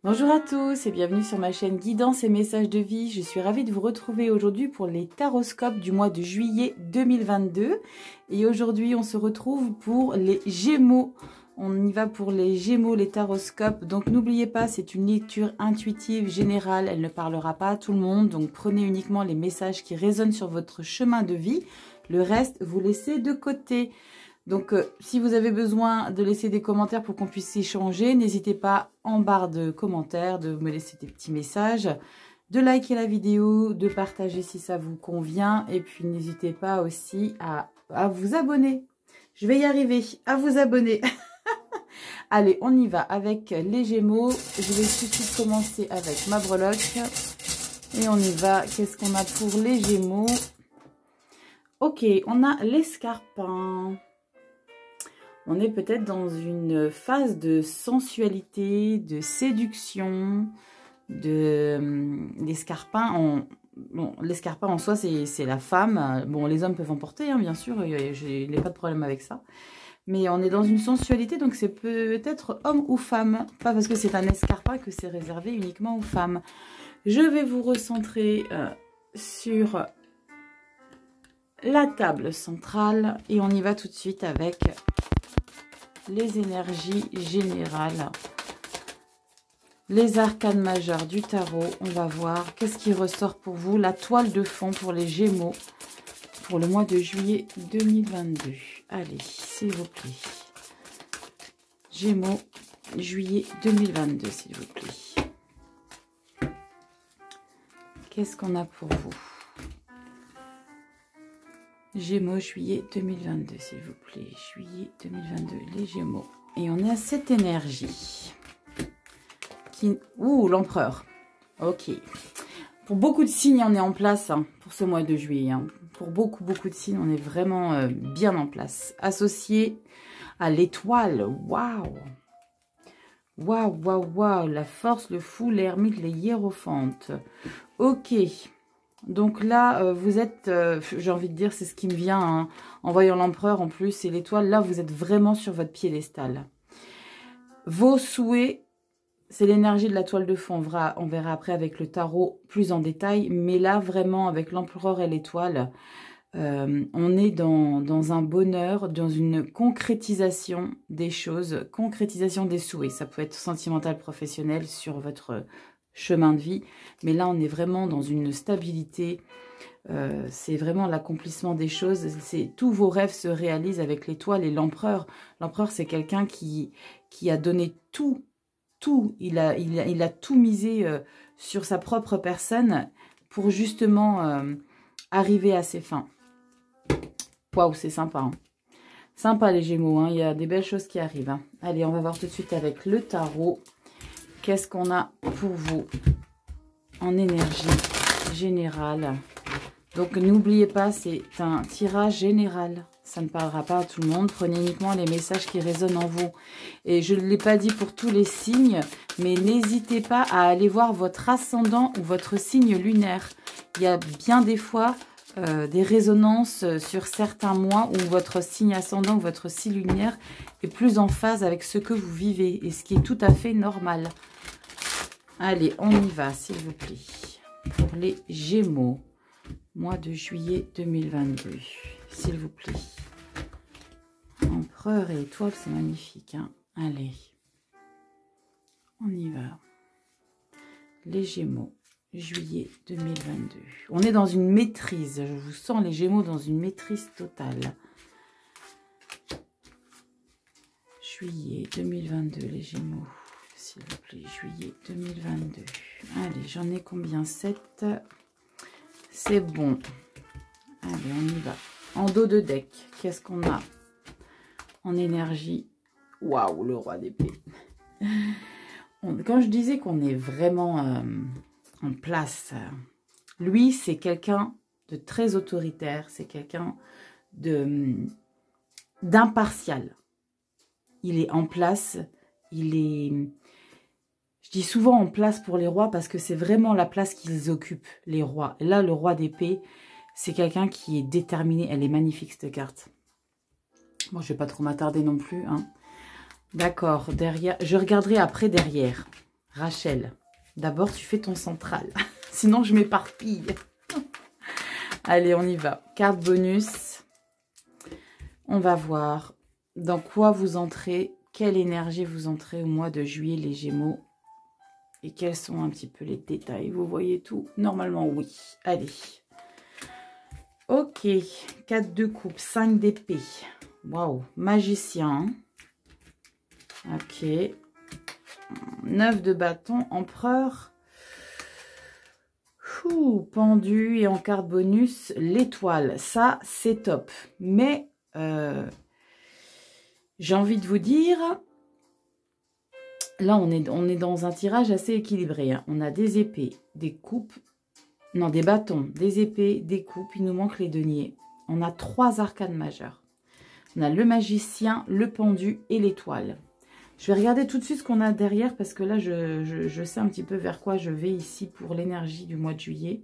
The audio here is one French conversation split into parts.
Bonjour à tous et bienvenue sur ma chaîne Guidance et Messages de Vie. Je suis ravie de vous retrouver aujourd'hui pour les taroscopes du mois de juillet 2022. Et aujourd'hui, on se retrouve pour les Gémeaux. On y va pour les Gémeaux, les taroscopes. Donc n'oubliez pas, c'est une lecture intuitive générale. Elle ne parlera pas à tout le monde. Donc prenez uniquement les messages qui résonnent sur votre chemin de vie. Le reste, vous laissez de côté. Donc, si vous avez besoin de laisser des commentaires pour qu'on puisse échanger, n'hésitez pas en barre de commentaires de me laisser des petits messages, de liker la vidéo, de partager si ça vous convient. Et puis, n'hésitez pas aussi à vous abonner. Je vais y arriver, à vous abonner. Allez, on y va avec les Gémeaux. Je vais tout de suite commencer avec ma breloque. Et on y va. Qu'est-ce qu'on a pour les Gémeaux? Ok, on a l'escarpin. On est peut-être dans une phase de sensualité, de séduction, l'escarpin. Bon, l'escarpin en soi, c'est la femme. Bon, les hommes peuvent en porter, hein, bien sûr, je n'ai pas de problème avec ça. Mais on est dans une sensualité, donc c'est peut-être homme ou femme. Pas parce que c'est un escarpin que c'est réservé uniquement aux femmes. Je vais vous recentrer sur la table centrale et on y va tout de suite avec les énergies générales, les arcanes majeures du tarot. On va voir qu'est-ce qui ressort pour vous, la toile de fond pour les Gémeaux pour le mois de juillet 2022. Allez, s'il vous plaît. Gémeaux, juillet 2022, s'il vous plaît. Qu'est-ce qu'on a pour vous? Gémeaux, juillet 2022, s'il vous plaît. Juillet 2022, les Gémeaux. Et on est à cette énergie. Ouh, l'empereur. Ok. Pour beaucoup de signes, on est en place hein, pour ce mois de juillet. Hein. Pour beaucoup de signes, on est vraiment bien en place. Associé à l'étoile. Waouh. Waouh, waouh, waouh. La force, le fou, l'ermite, les hiérophantes. Ok. Donc là, vous êtes, j'ai envie de dire, c'est ce qui me vient hein, en voyant l'empereur en plus et l'étoile. Là, vous êtes vraiment sur votre piédestal. Vos souhaits, c'est l'énergie de la toile de fond. On verra après avec le tarot plus en détail. Mais là, vraiment, avec l'empereur et l'étoile, on est dans un bonheur, dans une concrétisation des choses, concrétisation des souhaits. Ça peut être sentimental, professionnel, sur votre chemin de vie, mais là on est vraiment dans une stabilité, c'est vraiment l'accomplissement des choses, tous vos rêves se réalisent avec l'étoile et l'empereur. L'empereur c'est quelqu'un qui a donné tout, il a tout misé sur sa propre personne pour justement arriver à ses fins. Waouh, c'est sympa, hein. Sympa les Gémeaux, hein. Il y a des belles choses qui arrivent, hein. Allez, on va voir tout de suite avec le tarot. Qu'est-ce qu'on a pour vous en énergie générale? Donc, n'oubliez pas, c'est un tirage général. Ça ne parlera pas à tout le monde. Prenez uniquement les messages qui résonnent en vous. Et je ne l'ai pas dit pour tous les signes, mais n'hésitez pas à aller voir votre ascendant ou votre signe lunaire. Il y a bien des fois des résonances sur certains mois où votre signe ascendant ou votre signe lunaire est plus en phase avec ce que vous vivez. Et ce qui est tout à fait normal. Allez, on y va, s'il vous plaît. Pour les Gémeaux, mois de juillet 2022, s'il vous plaît. Empereur et étoile, c'est magnifique, hein. Allez, on y va. Les Gémeaux, juillet 2022. On est dans une maîtrise. Je vous sens, les Gémeaux, dans une maîtrise totale. Juillet 2022, les Gémeaux. S'il vous plaît, juillet 2022. Allez, j'en ai combien? 7. C'est bon. Allez, on y va. En dos de deck, qu'est-ce qu'on a en énergie? Waouh, le roi d'épée. Quand je disais qu'on est vraiment en place, lui, c'est quelqu'un de très autoritaire. C'est quelqu'un d'impartial. Il est en place. Il est... Je dis souvent en place pour les rois parce que c'est vraiment la place qu'ils occupent, les rois. Et là, le roi d'épée, c'est quelqu'un qui est déterminé. Elle est magnifique, cette carte. Moi, je ne vais pas trop m'attarder non plus. Hein. D'accord, derrière. Je regarderai après derrière. Rachel, d'abord tu fais ton central. Sinon je m'éparpille. Allez, on y va. Carte bonus. On va voir dans quoi vous entrez, quelle énergie vous entrez au mois de juillet, les Gémeaux. Et quels sont un petit peu les détails. Vous voyez tout? Normalement, oui. Allez. Ok. 4 de coupe, 5 d'épée. Waouh. Magicien. Ok. 9 de bâton, empereur. Pendu et en carte bonus, l'étoile. Ça, c'est top. Mais, j'ai envie de vous dire, là, on est dans un tirage assez équilibré. Hein. On a des épées, des coupes, non, des bâtons, des épées, des coupes. Il nous manque les deniers. On a 3 arcanes majeures. On a le magicien, le pendu et l'étoile. Je vais regarder tout de suite ce qu'on a derrière parce que là, je sais un petit peu vers quoi je vais ici pour l'énergie du mois de juillet.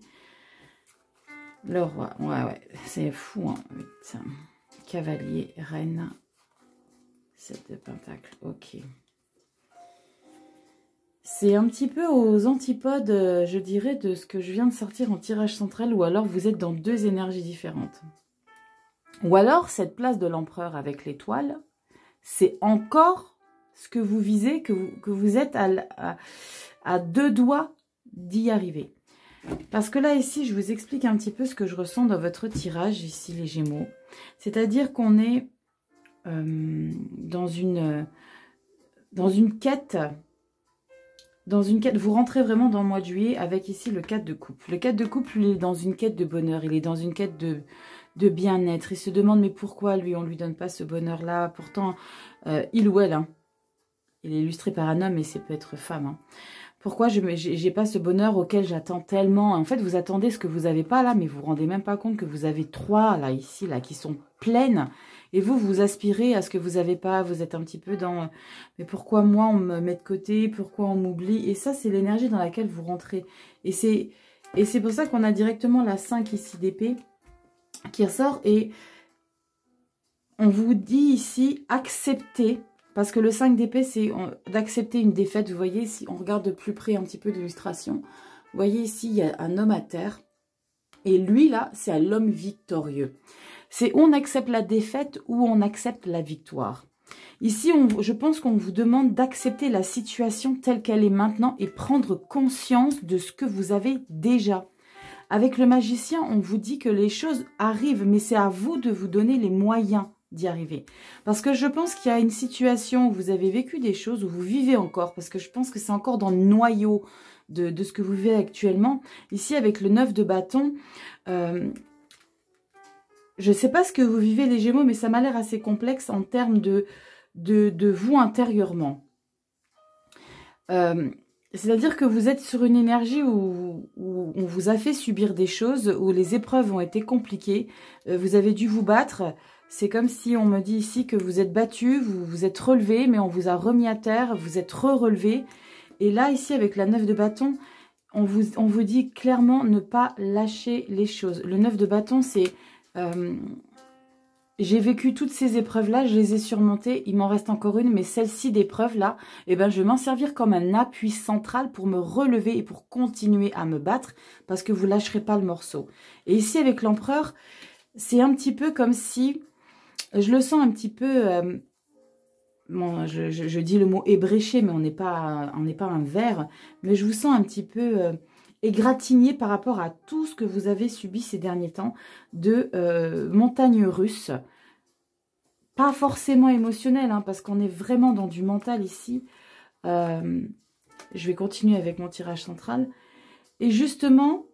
Le roi, ouais, c'est fou. Hein. 8. Cavalier, reine, 7 de pentacle, ok. C'est un petit peu aux antipodes, je dirais, de ce que je viens de sortir en tirage central ou alors vous êtes dans 2 énergies différentes. Ou alors, cette place de l'empereur avec l'étoile, c'est encore ce que vous visez, que vous êtes à 2 doigts d'y arriver. Parce que là, ici, je vous explique un petit peu ce que je ressens dans votre tirage, ici, les Gémeaux. C'est-à-dire qu'on est dans une quête. Vous rentrez vraiment dans le mois de juillet avec ici le 4 de coupe. Le 4 de coupe, il est dans une quête de bonheur, il est dans une quête de bien-être. Il se demande, mais pourquoi lui, on ne lui donne pas ce bonheur-là? Pourtant, il ou elle, hein, il est illustré par un homme, mais c'est peut être femme. Hein. Pourquoi je n'ai pas ce bonheur auquel j'attends tellement? En fait, vous attendez ce que vous n'avez pas là, mais vous ne vous rendez même pas compte que vous avez 3 là, ici, là, qui sont pleines. Et vous aspirez à ce que vous n'avez pas. Vous êtes un petit peu dans... Mais pourquoi moi, on me met de côté? Pourquoi on m'oublie? Et ça, c'est l'énergie dans laquelle vous rentrez. Et c'est pour ça qu'on a directement la 5 ici d'épée qui ressort. Et on vous dit ici, acceptez. Parce que le 5 d'épée, c'est d'accepter une défaite. Vous voyez, si on regarde de plus près un petit peu l'illustration, vous voyez ici, il y a un homme à terre. Et lui, là, c'est l'homme victorieux. C'est on accepte la défaite ou on accepte la victoire. Ici, je pense qu'on vous demande d'accepter la situation telle qu'elle est maintenant et prendre conscience de ce que vous avez déjà. Avec le magicien, on vous dit que les choses arrivent, mais c'est à vous de vous donner les moyens d'y arriver. Parce que je pense qu'il y a une situation où vous avez vécu des choses, où vous vivez encore, parce que je pense que c'est encore dans le noyau de ce que vous vivez actuellement. Ici, avec le 9 de bâton, je ne sais pas ce que vous vivez les Gémeaux, mais ça m'a l'air assez complexe en termes de vous intérieurement. C'est-à-dire que vous êtes sur une énergie où on vous a fait subir des choses, où les épreuves ont été compliquées, vous avez dû vous battre. C'est comme si on me dit ici que vous êtes battu, vous vous êtes relevé, mais on vous a remis à terre, vous êtes re-relevé. Et là, ici, avec la 9 de bâton, on vous dit clairement ne pas lâcher les choses. Le 9 de bâton, c'est... j'ai vécu toutes ces épreuves-là, je les ai surmontées, il m'en reste encore une, mais celle-ci d'épreuve-là, eh ben, je vais m'en servir comme un appui central pour me relever et pour continuer à me battre, parce que vous ne lâcherez pas le morceau. Et ici, avec l'empereur, c'est un petit peu comme si... Je le sens un petit peu, bon, je dis le mot ébréché, mais on n'est pas un verre, mais je vous sens un petit peu égratigné par rapport à tout ce que vous avez subi ces derniers temps de montagnes russes. Pas forcément émotionnel, hein, parce qu'on est vraiment dans du mental ici. Je vais continuer avec mon tirage central. Et justement...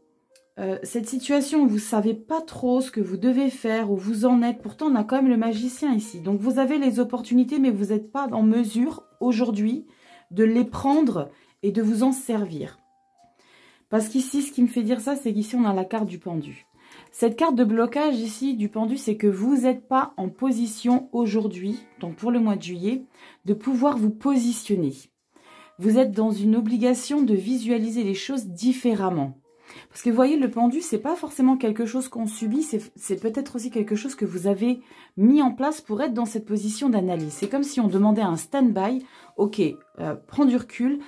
cette situation où vous ne savez pas trop ce que vous devez faire, où vous en êtes, pourtant on a quand même le magicien ici. Donc vous avez les opportunités, mais vous n'êtes pas en mesure aujourd'hui de les prendre et de vous en servir. Parce qu'ici, ce qui me fait dire ça, c'est qu'ici on a la carte du pendu. Cette carte de blocage ici du pendu, c'est que vous n'êtes pas en position aujourd'hui, donc pour le mois de juillet, de pouvoir vous positionner. Vous êtes dans une obligation de visualiser les choses différemment. Parce que vous voyez, le pendu, c'est pas forcément quelque chose qu'on subit, c'est peut-être aussi quelque chose que vous avez mis en place pour être dans cette position d'analyse. C'est comme si on demandait un stand-by, ok, prends du recul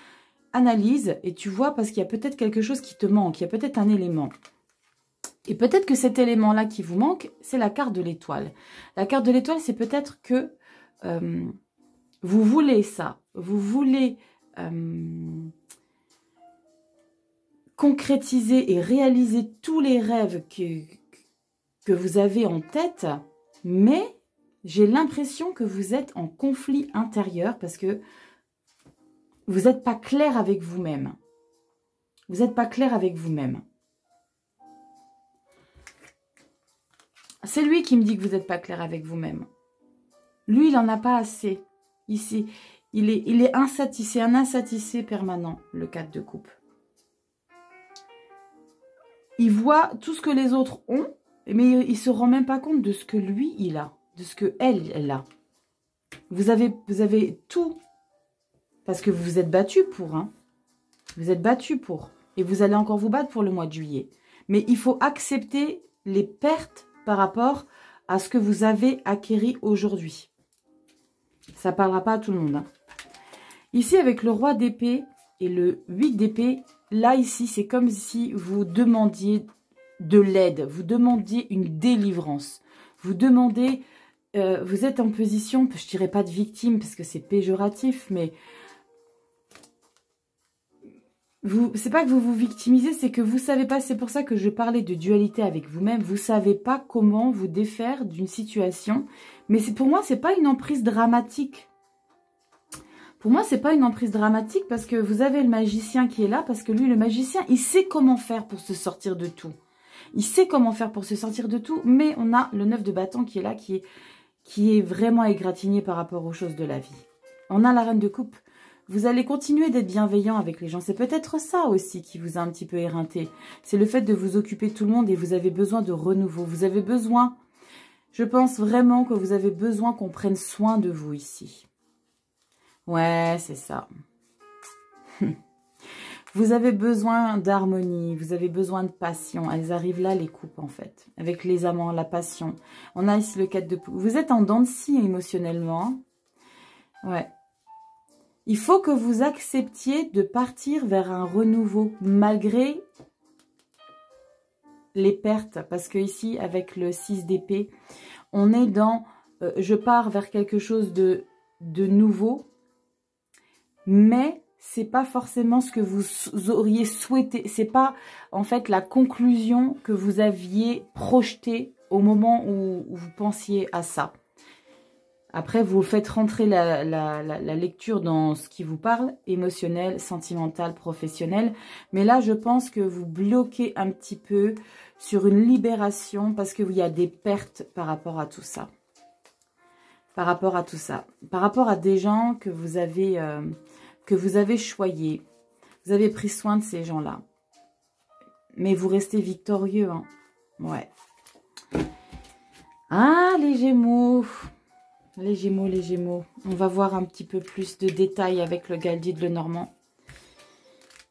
analyse et tu vois parce qu'il y a peut-être quelque chose qui te manque, il y a peut-être un élément. Et peut-être que cet élément-là qui vous manque, c'est la carte de l'étoile. La carte de l'étoile, c'est peut-être que vous voulez ça, vous voulez concrétiser et réaliser tous les rêves que vous avez en tête, mais j'ai l'impression que vous êtes en conflit intérieur parce que vous n'êtes pas clair avec vous-même. Vous n'êtes pas clair avec vous-même. C'est lui qui me dit que vous n'êtes pas clair avec vous-même. Lui, il n'en a pas assez. Ici, il est insatisfait, un insatisfait permanent, le 4 de coupe. Il voit tout ce que les autres ont, mais il ne se rend même pas compte de ce que lui, il a, de ce que elle a. Vous avez tout, parce que vous vous êtes battu pour, hein. Vous êtes battu pour. Et vous allez encore vous battre pour le mois de juillet. Mais il faut accepter les pertes par rapport à ce que vous avez acquéri aujourd'hui. Ça ne parlera pas à tout le monde. Hein. Ici, avec le roi d'épée et le 8 d'épée, là, ici, c'est comme si vous demandiez de l'aide. Vous demandiez une délivrance. Vous demandez... vous êtes en position, je ne dirais pas de victime, parce que c'est péjoratif, mais... c'est pas que vous vous victimisez, c'est que vous savez pas, c'est pour ça que je parlais de dualité avec vous-même, vous savez pas comment vous défaire d'une situation, mais pour moi, c'est pas une emprise dramatique. Pour moi, c'est pas une emprise dramatique parce que vous avez le magicien qui est là, parce que lui, le magicien, il sait comment faire pour se sortir de tout. Il sait comment faire pour se sortir de tout, mais on a le 9 de bâton qui est là, qui est vraiment égratigné par rapport aux choses de la vie. On a la reine de coupe. Vous allez continuer d'être bienveillant avec les gens. C'est peut-être ça aussi qui vous a un petit peu éreinté. C'est le fait de vous occuper de tout le monde et vous avez besoin de renouveau. Vous avez besoin, je pense vraiment que vous avez besoin qu'on prenne soin de vous ici. Ouais, c'est ça. Vous avez besoin d'harmonie, vous avez besoin de passion. Elles arrivent là, les coupes, en fait. Avec les amants, la passion. On a ici le 4 de... Vous êtes en dents de scie émotionnellement. Ouais. Il faut que vous acceptiez de partir vers un renouveau, malgré les pertes. Parce que ici, avec le 6 d'épée, on est dans... je pars vers quelque chose de nouveau, mais c'est pas forcément ce que vous auriez souhaité. C'est pas, en fait, la conclusion que vous aviez projetée au moment où vous pensiez à ça. Après, vous faites rentrer la lecture dans ce qui vous parle, émotionnel, sentimental, professionnel. Mais là, je pense que vous bloquez un petit peu sur une libération parce qu'il y a des pertes par rapport à tout ça. Par rapport à tout ça. Par rapport à des gens que vous avez choyés. Vous avez pris soin de ces gens-là. Mais vous restez victorieux. Hein. Ouais. Ah, les Gémeaux. Les Gémeaux, les Gémeaux. On va voir un petit peu plus de détails avec le Galdier de Lenormand.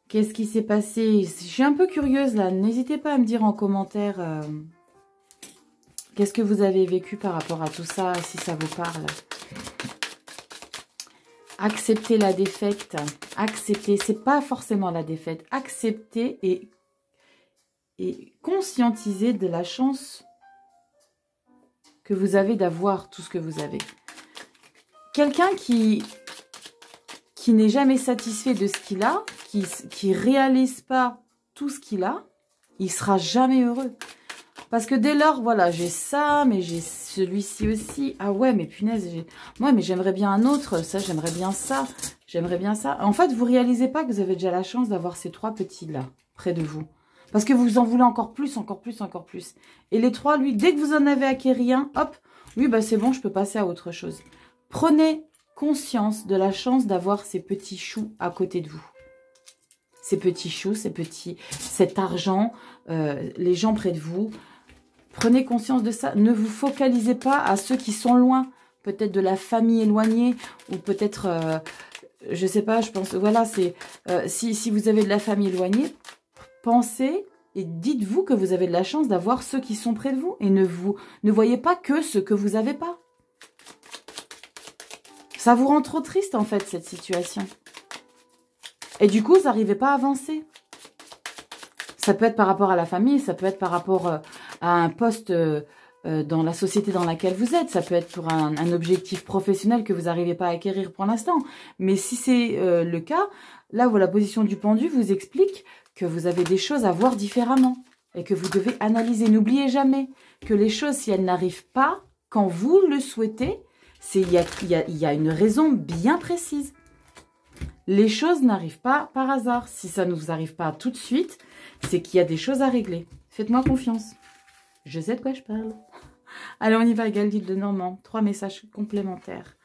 Qu'est-ce qui s'est passé? Je suis un peu curieuse là. N'hésitez pas à me dire en commentaire qu'est-ce que vous avez vécu par rapport à tout ça, si ça vous parle. Accepter la défaite. Accepter, c'est pas forcément la défaite. Accepter et conscientiser de la chance que vous avez d'avoir tout ce que vous avez. Quelqu'un qui n'est jamais satisfait de ce qu'il a, qui réalise pas tout ce qu'il a, il sera jamais heureux. Parce que dès lors, voilà, j'ai ça, mais j'ai celui-ci aussi. Ah ouais, mais punaise, moi, mais j'aimerais bien un autre, ça, j'aimerais bien ça, j'aimerais bien ça. En fait, vous réalisez pas que vous avez déjà la chance d'avoir ces trois petits-là, près de vous. Parce que vous en voulez encore plus, encore plus, encore plus. Et les trois, lui, dès que vous en avez acquis un, hop, oui, bah c'est bon, je peux passer à autre chose. Prenez conscience de la chance d'avoir ces petits choux à côté de vous. Ces petits choux, cet argent, les gens près de vous. Prenez conscience de ça. Ne vous focalisez pas à ceux qui sont loin. Peut-être de la famille éloignée ou peut-être, je sais pas, je pense, voilà, c'est si vous avez de la famille éloignée, pensez et dites-vous que vous avez de la chance d'avoir ceux qui sont près de vous. Et ne voyez pas que ce que vous n'avez pas. Ça vous rend trop triste, en fait, cette situation. Et du coup, vous n'arrivez pas à avancer. Ça peut être par rapport à la famille, ça peut être par rapport à un poste dans la société dans laquelle vous êtes. Ça peut être pour un objectif professionnel que vous n'arrivez pas à acquérir pour l'instant. Mais si c'est le cas, là où la position du pendu vous explique que vous avez des choses à voir différemment et que vous devez analyser. N'oubliez jamais que les choses, si elles n'arrivent pas quand vous le souhaitez, il y a une raison bien précise. Les choses n'arrivent pas par hasard. Si ça ne vous arrive pas tout de suite, c'est qu'il y a des choses à régler. Faites-moi confiance. Je sais de quoi je parle. Allez, on y va, Galdil de Normand. 3 messages complémentaires.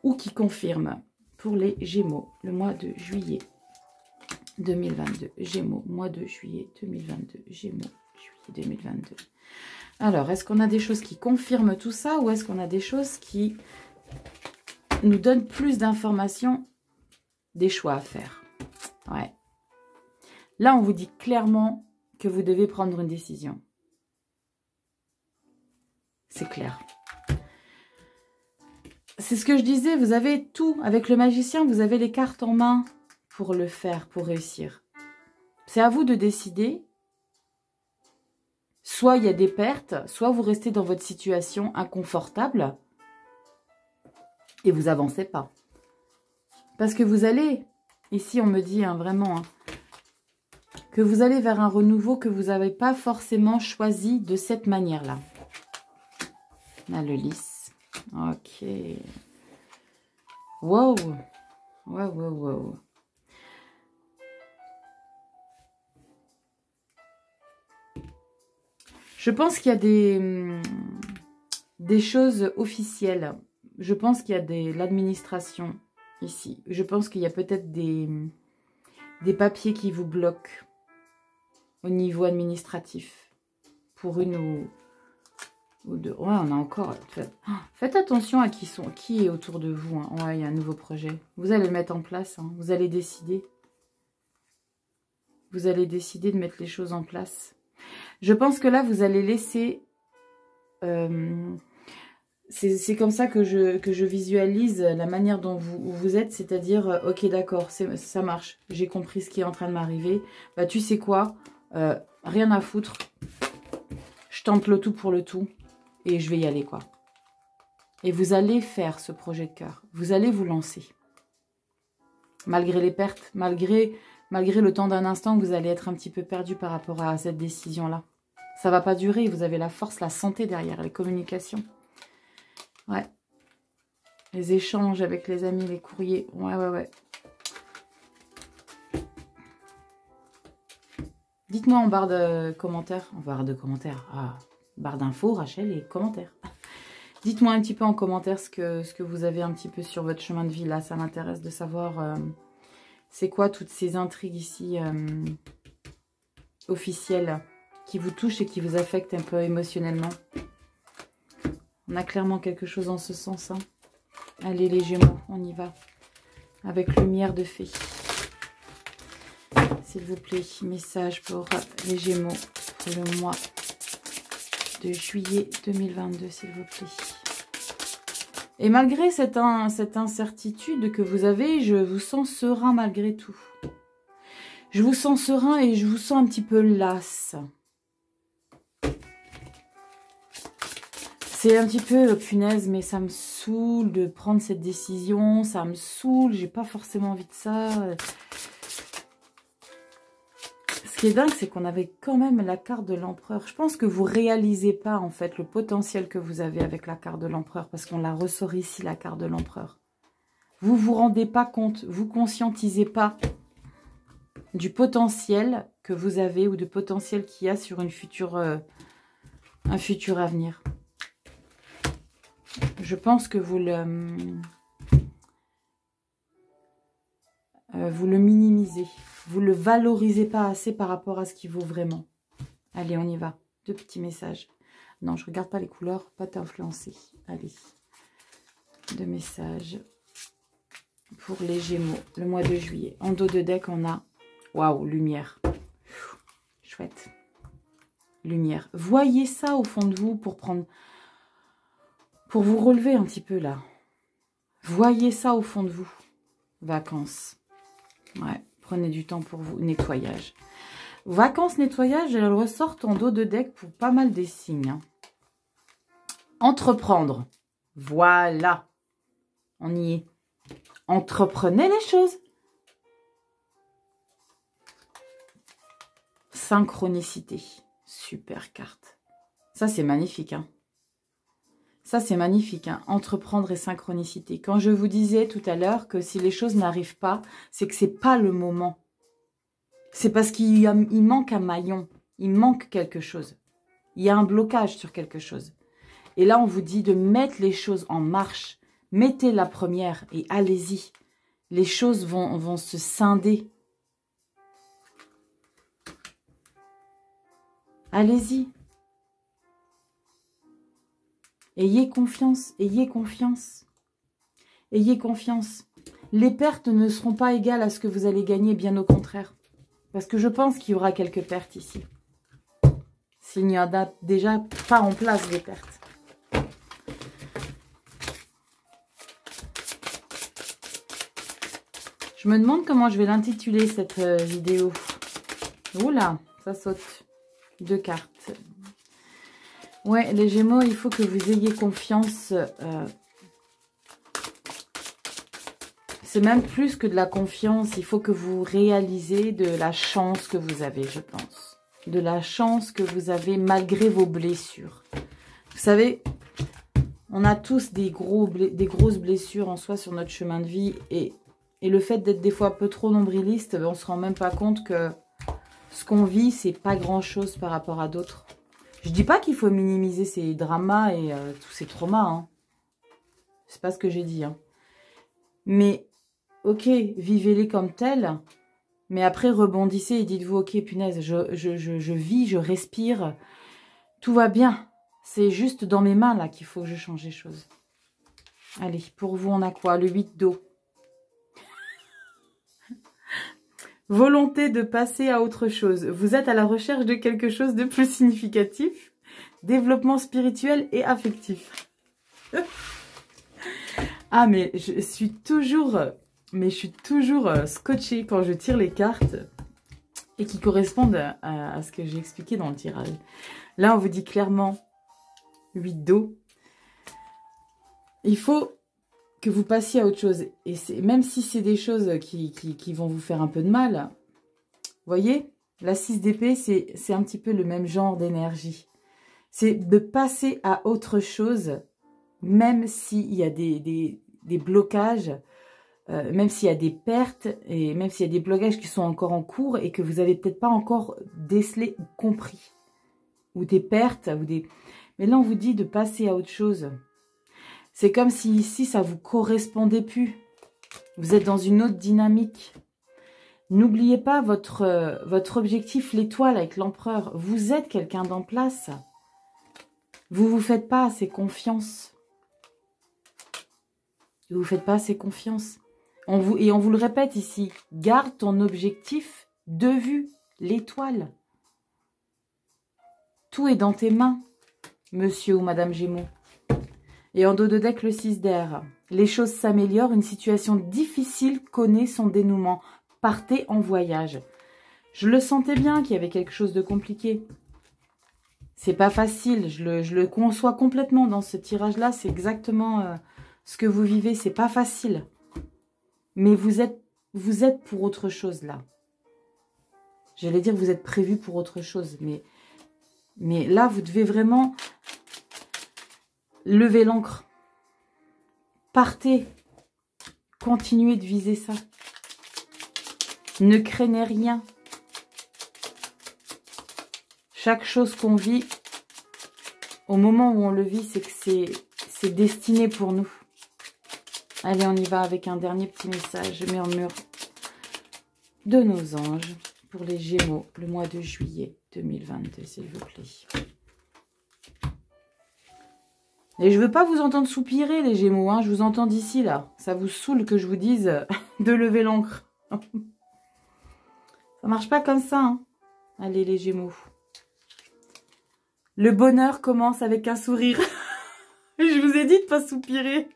Ou qui confirment pour les Gémeaux, le mois de juillet 2022. Gémeaux, mois de juillet 2022. Gémeaux, juillet 2022. Alors, est-ce qu'on a des choses qui confirment tout ça ou est-ce qu'on a des choses qui nous donnent plus d'informations, des choix à faire? Ouais. Là, on vous dit clairement que vous devez prendre une décision. C'est clair. C'est ce que je disais, vous avez tout. Avec le magicien, vous avez les cartes en main pour le faire, pour réussir. C'est à vous de décider. Soit il y a des pertes, soit vous restez dans votre situation inconfortable et vous avancez pas. Parce que vous allez, ici on me dit vraiment, que vous allez vers un renouveau que vous n'avez pas forcément choisi de cette manière-là. Là, le lys. Ok. Wow. Wow, wow, wow. Je pense qu'il y a des choses officielles. Je pense qu'il y a l'administration ici. Je pense qu'il y a peut-être des papiers qui vous bloquent au niveau administratif. Pour une ou deux. Ouais, on a encore... Faites attention à qui est autour de vous. Hein. Ouais, il y a un nouveau projet. Vous allez le mettre en place. Hein. Vous allez décider. Vous allez décider de mettre les choses en place. Je pense que là, vous allez laisser... c'est comme ça que je visualise la manière dont vous êtes. C'est-à-dire, ok, d'accord, ça marche. J'ai compris ce qui est en train de m'arriver. Bah, tu sais quoi, rien à foutre. Je tente le tout pour le tout. Et je vais y aller, quoi. Et vous allez faire ce projet de cœur. Vous allez vous lancer. Malgré les pertes, malgré le temps d'un instant, vous allez être un petit peu perdu par rapport à cette décision-là. Ça va pas durer. Vous avez la force, la santé derrière, les communications. Ouais. Les échanges avec les amis, les courriers. Ouais, ouais, ouais. Dites-moi en barre de commentaires. En barre de commentaires. Ah, barre d'infos, Rachel, et commentaires. Dites-moi un petit peu en commentaire ce que vous avez un petit peu sur votre chemin de vie. Là, ça m'intéresse de savoir c'est quoi toutes ces intrigues ici officielles qui vous touchent et qui vous affectent un peu émotionnellement. On a clairement quelque chose en ce sens. Hein. Allez les Gémeaux, on y va. Avec lumière de fée. S'il vous plaît, message pour les Gémeaux pour le mois de juillet 2022, s'il vous plaît. Et malgré cette incertitude que vous avez, je vous sens serein malgré tout. Je vous sens serein et je vous sens un petit peu lasse. C'est un petit peu, punaise, mais ça me saoule de prendre cette décision. Ça me saoule, j'ai pas forcément envie de ça. Ce qui est dingue, c'est qu'on avait quand même la carte de l'empereur. Je pense que vous réalisez pas, en fait, le potentiel que vous avez avec la carte de l'empereur, parce qu'on la ressort ici, la carte de l'empereur. Vous vous rendez pas compte, vous conscientisez pas du potentiel que vous avez ou du potentiel qu'il y a sur un futur avenir. Je pense que vous le minimisez. Vous le valorisez pas assez par rapport à ce qu'il vaut vraiment. Allez, on y va. 2 petits messages. Non, je regarde pas les couleurs, pas t'influencer. Allez. 2 messages pour les Gémeaux, le mois de juillet. En dos de deck, on a... Waouh, lumière. Chouette. Lumière. Voyez ça au fond de vous pour vous relever un petit peu là. Voyez ça au fond de vous. Vacances. Ouais. Prenez du temps pour vous. Nettoyage. Vacances, nettoyage, elles ressortent en dos de deck pour pas mal des signes. Entreprendre. Voilà. On y est. Entreprenez les choses. Synchronicité. Super carte. Ça, c'est magnifique, hein. Ça, c'est magnifique, hein. Entreprendre et synchronicité. Quand je vous disais tout à l'heure que si les choses n'arrivent pas, c'est que c'est pas le moment. C'est parce qu'il manque un maillon. Il manque quelque chose. Il y a un blocage sur quelque chose. Et là, on vous dit de mettre les choses en marche. Mettez la première et allez-y. Les choses vont se scinder. Allez-y. Ayez confiance, ayez confiance. Ayez confiance. Les pertes ne seront pas égales à ce que vous allez gagner, bien au contraire. Parce que je pense qu'il y aura quelques pertes ici. S'il n'y en a déjà pas en place des pertes. Je me demande comment je vais l'intituler cette vidéo. Oula, ça saute. 2 cartes. Ouais, les Gémeaux, il faut que vous ayez confiance. C'est même plus que de la confiance. Il faut que vous réalisez de la chance que vous avez, je pense. De la chance que vous avez malgré vos blessures. Vous savez, on a tous des grosses blessures en soi sur notre chemin de vie. Et le fait d'être des fois un peu trop nombriliste, on ne se rend même pas compte que ce qu'on vit, c'est pas grand-chose par rapport à d'autres. Je dis pas qu'il faut minimiser ces dramas et tous ces traumas. Hein. C'est pas ce que j'ai dit. Hein. Mais, ok, vivez-les comme tels. Mais après, rebondissez et dites-vous, ok, punaise, je vis, je respire. Tout va bien. C'est juste dans mes mains, là, qu'il faut que je change les choses. Allez, pour vous, on a quoi? Le 8 d'eau. Volonté de passer à autre chose. Vous êtes à la recherche de quelque chose de plus significatif. Développement spirituel et affectif. Ah, mais je suis toujours scotchée quand je tire les cartes et qui correspondent à ce que j'ai expliqué dans le tirage. Là, on vous dit clairement 8 d'eau. Il faut que vous passiez à autre chose. Et même si c'est des choses qui vont vous faire un peu de mal, vous voyez, la 6 d'épée, c'est un petit peu le même genre d'énergie. C'est de passer à autre chose, même s'il y a des blocages, même s'il y a des pertes, et même s'il y a des blocages qui sont encore en cours et que vous n'avez peut-être pas encore décelé ou compris. Ou des pertes, mais là, on vous dit de passer à autre chose. C'est comme si ici, ça ne vous correspondait plus. Vous êtes dans une autre dynamique. N'oubliez pas votre objectif, l'étoile avec l'empereur. Vous êtes quelqu'un d'en place. Vous ne vous faites pas assez confiance. Vous ne vous faites pas assez confiance. Et on vous le répète ici. Garde ton objectif de vue, l'étoile. Tout est dans tes mains, monsieur ou madame Gémeaux. Et en dos de deck, le 6 d'air. Les choses s'améliorent, une situation difficile connaît son dénouement. Partez en voyage. Je le sentais bien qu'il y avait quelque chose de compliqué. C'est pas facile, je le conçois complètement dans ce tirage-là. C'est exactement ce que vous vivez, c'est pas facile. Mais vous êtes pour autre chose là. J'allais dire vous êtes prévu pour autre chose, mais là, vous devez vraiment lever l'ancre. Partez. Continuez de viser ça. Ne craignez rien. Chaque chose qu'on vit, au moment où on le vit, c'est que c'est destiné pour nous. Allez, on y va avec un dernier petit message, murmure de nos anges pour les Gémeaux, le mois de juillet 2022, s'il vous plaît. Et je veux pas vous entendre soupirer, les Gémeaux, hein, je vous entends d'ici, là. Ça vous saoule que je vous dise de lever l'ancre. Ça marche pas comme ça, hein. Allez, les Gémeaux. Le bonheur commence avec un sourire. Je vous ai dit de pas soupirer.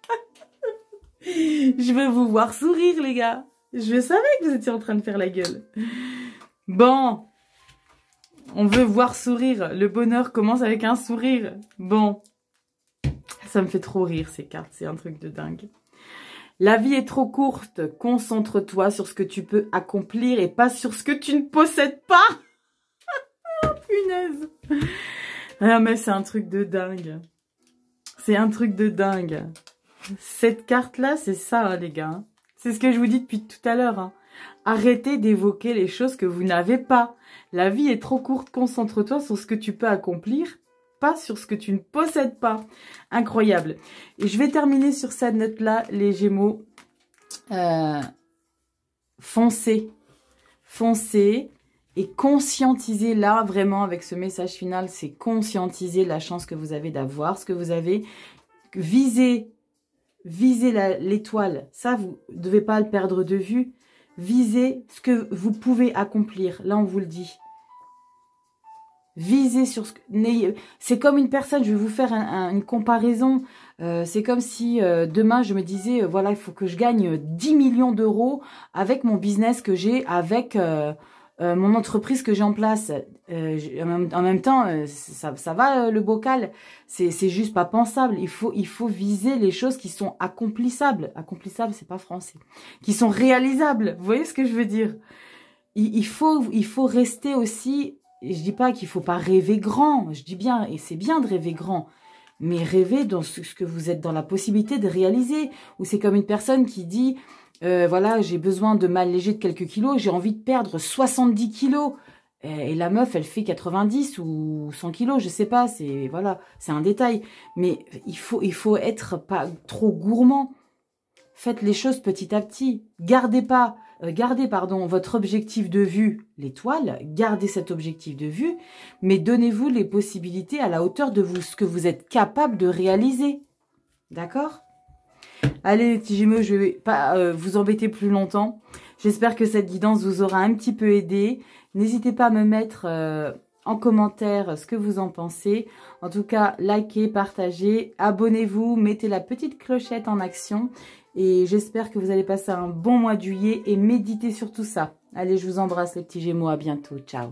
Je veux vous voir sourire, les gars. Je savais que vous étiez en train de faire la gueule. Bon. On veut voir sourire. Le bonheur commence avec un sourire. Bon. Ça me fait trop rire ces cartes. C'est un truc de dingue. La vie est trop courte. Concentre-toi sur ce que tu peux accomplir et pas sur ce que tu ne possèdes pas. Oh, punaise. Ah mais c'est un truc de dingue. C'est un truc de dingue. Cette carte-là, c'est ça, hein, les gars. C'est ce que je vous dis depuis tout à l'heure. Hein. Arrêtez d'évoquer les choses que vous n'avez pas. La vie est trop courte. Concentre-toi sur ce que tu peux accomplir, pas sur ce que tu ne possèdes pas. Incroyable. Et je vais terminer sur cette note-là, les Gémeaux. Foncez. Foncez. Et conscientiser là, vraiment, avec ce message final, c'est conscientiser la chance que vous avez d'avoir, ce que vous avez. Visez l'étoile. Ça, vous ne devez pas le perdre de vue. Visez ce que vous pouvez accomplir. Là, on vous le dit. Visez sur ce que... C'est comme une personne, je vais vous faire une comparaison. C'est comme si demain, je me disais, voilà, il faut que je gagne 10 millions d'euros avec mon business que j'ai, avec... mon entreprise que j'ai en place, en même temps, ça va le bocal, c'est juste pas pensable. Il faut viser les choses qui sont accomplissables. Accomplissables, c'est pas français. Qui sont réalisables. Vous voyez ce que je veux dire? Il faut rester aussi. Je dis pas qu'il faut pas rêver grand. Je dis bien, et c'est bien de rêver grand. Mais rêver dans ce que vous êtes dans la possibilité de réaliser. Ou c'est comme une personne qui dit... voilà, j'ai besoin de m'alléger de quelques kilos, j'ai envie de perdre 70 kilos. Et la meuf, elle fait 90 ou 100 kilos, je sais pas, c'est voilà, c'est un détail. Mais il faut être pas trop gourmand. Faites les choses petit à petit. Gardez votre objectif de vue, l'étoile, gardez cet objectif de vue, mais donnez-vous les possibilités à la hauteur de ce que vous êtes capable de réaliser. D'accord ? Allez les petits Gémeaux, je ne vais pas vous embêter plus longtemps. J'espère que cette guidance vous aura un petit peu aidé. N'hésitez pas à me mettre en commentaire ce que vous en pensez. En tout cas, likez, partagez, abonnez-vous, mettez la petite clochette en action. Et j'espère que vous allez passer un bon mois de juillet et méditez sur tout ça. Allez, je vous embrasse les petits Gémeaux, à bientôt, ciao.